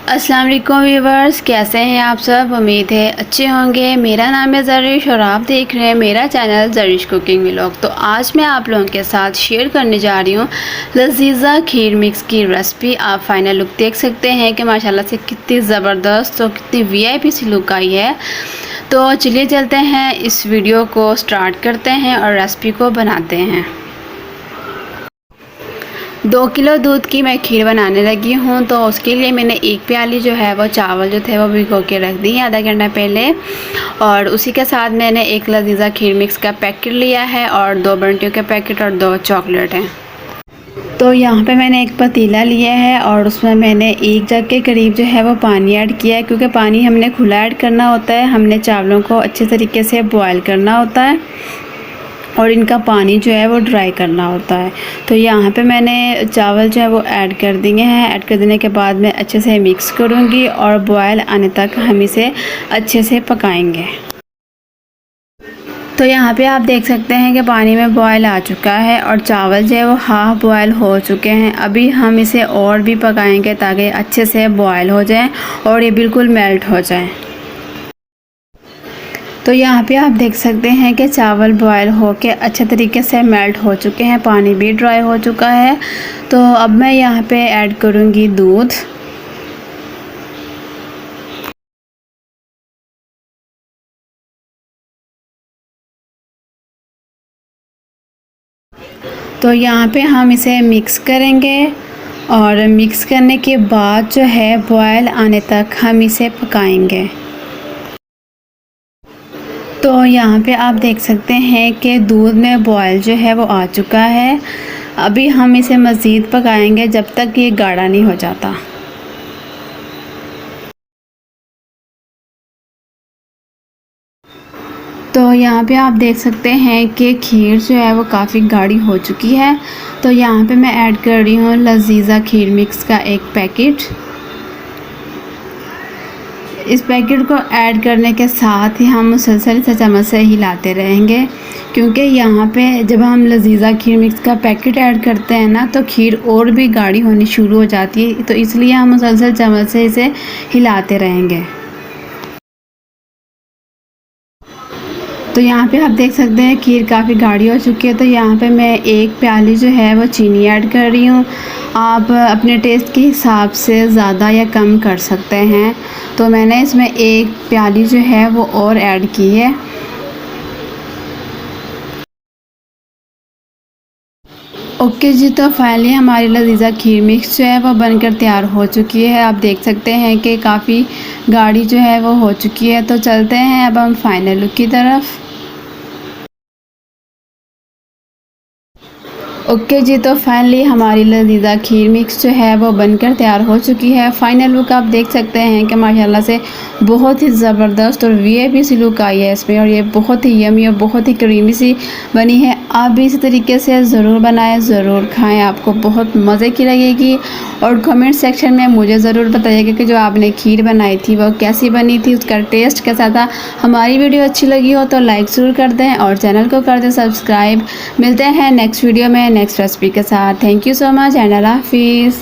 अस्सलाम वालेकुम व्यूवर्स, कैसे हैं आप सब। उम्मीद है अच्छे होंगे। मेरा नाम है ज़रिश और आप देख रहे हैं मेरा चैनल ज़रिश कुकिंग व्लॉग। तो आज मैं आप लोगों के साथ शेयर करने जा रही हूँ लजीज़ा खीर मिक्स की रेसिपी। आप फाइनल लुक देख सकते हैं कि माशाल्लाह से कितनी ज़बरदस्त और कितनी वीआईपी सी लुक आई है। तो चलिए चलते हैं, इस वीडियो को स्टार्ट करते हैं और रेसिपी को बनाते हैं। 2 किलो दूध की मैं खीर बनाने लगी हूँ। तो उसके लिए मैंने एक प्याली जो है वो चावल जो थे वो भिगो के रख दी आधा घंटा पहले, और उसी के साथ मैंने एक लजीज़ा खीर मिक्स का पैकेट लिया है और 2 बंटियों के पैकेट और 2 चॉकलेट हैं। तो यहाँ पे मैंने एक पतीला लिया है और उसमें मैंने 1 जग के करीब जो है वो पानी ऐड किया है, क्योंकि पानी हमने खुला ऐड करना होता है। हमने चावलों को अच्छे तरीके से बॉयल करना होता है और इनका पानी जो है वो ड्राई करना होता है। तो यहाँ पे मैंने चावल जो है वो ऐड कर दिए हैं। ऐड कर देने के बाद मैं अच्छे से मिक्स करूँगी और बॉयल आने तक हम इसे अच्छे से पकाएंगे। तो यहाँ पे आप देख सकते हैं कि पानी में बॉयल आ चुका है और चावल जो है वो हाफ़ बॉयल हो चुके हैं। अभी हम इसे और भी पकाएंगे ताकि अच्छे से बॉयल हो जाए और ये बिल्कुल मेल्ट हो जाए। तो यहाँ पे आप देख सकते हैं कि चावल बॉयल होके अच्छे तरीके से मेल्ट हो चुके हैं, पानी भी ड्राई हो चुका है। तो अब मैं यहाँ पे ऐड करूँगी दूध। तो यहाँ पे हम इसे मिक्स करेंगे और मिक्स करने के बाद जो है बॉयल आने तक हम इसे पकाएंगे। तो यहाँ पे आप देख सकते हैं कि दूध में बॉयल जो है वो आ चुका है। अभी हम इसे मज़ीद पकाएंगे जब तक ये गाढ़ा नहीं हो जाता। तो यहाँ पे आप देख सकते हैं कि खीर जो है वो काफ़ी गाढ़ी हो चुकी है। तो यहाँ पे मैं ऐड कर रही हूँ लजीज़ा खीर मिक्स का एक पैकेट। इस पैकेट को ऐड करने के साथ ही हम मुसलसल से चम्मच से हिलाते रहेंगे, क्योंकि यहाँ पे जब हम लजीज़ा खीर मिक्स का पैकेट ऐड करते हैं ना तो खीर और भी गाढ़ी होनी शुरू हो जाती है। तो इसलिए हम मुसलसल चम्मच से इसे हिलाते रहेंगे। तो यहाँ पे आप देख सकते हैं खीर काफ़ी गाढ़ी हो चुकी है। तो यहाँ पे मैं एक प्याली जो है वो चीनी ऐड कर रही हूँ। आप अपने टेस्ट के हिसाब से ज़्यादा या कम कर सकते हैं। तो मैंने इसमें एक प्याली जो है वो और ऐड की है। ओके जी, तो फाइनली हमारी लजीज़ा खीर मिक्स जो है वो बनकर तैयार हो चुकी है। आप देख सकते हैं कि काफ़ी गाढ़ी जो है वो हो चुकी है। तो चलते हैं अब हम फाइनल लुक की तरफ। ओके जी, तो फाइनली हमारी लजीज़ा खीर मिक्स जो है वो बनकर तैयार हो चुकी है। फाइनल लुक आप देख सकते हैं कि माशाल्लाह से बहुत ही ज़बरदस्त और वीआईपी सी लुक आई है इसमें, और ये बहुत ही यमी और बहुत ही क्रीमी सी बनी है। आप भी इसी तरीके से ज़रूर बनाएं, ज़रूर खाएं, आपको बहुत मज़े की लगेगी। और कमेंट सेक्शन में मुझे ज़रूर बताइएगा कि जो आपने खीर बनाई थी वो कैसी बनी थी, उसका टेस्ट कैसा था। हमारी वीडियो अच्छी लगी हो तो लाइक ज़रूर कर दें और चैनल को कर दें सब्सक्राइब। मिलते हैं नेक्स्ट वीडियो में नेक्स्ट रेसिपी के साथ। Thank you so much and अल्लाह हाफिज़।